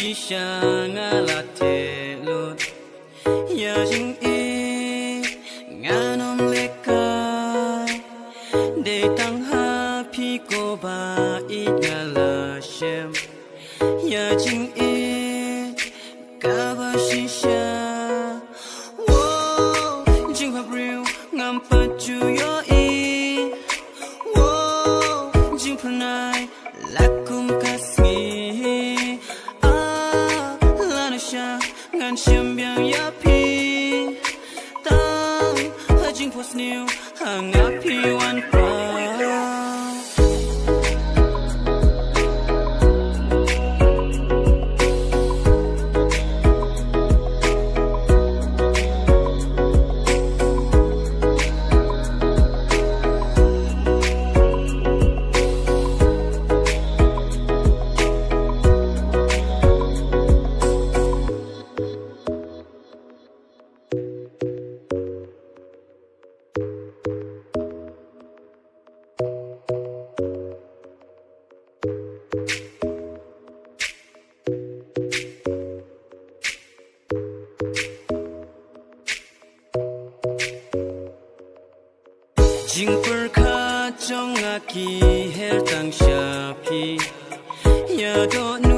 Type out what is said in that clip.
shisha ngalate lut ya jing e nganom lekai de tang ha phi ko ba I ngala shem ya jing e ka ba shisha wo jing ha real ngam pa chu yo e wo jing pranai lakum kasmi ngan shem biang ya pi tang ha jing pos new hang up pi wan pa jing per kha chong a ki her tang sha phi ya do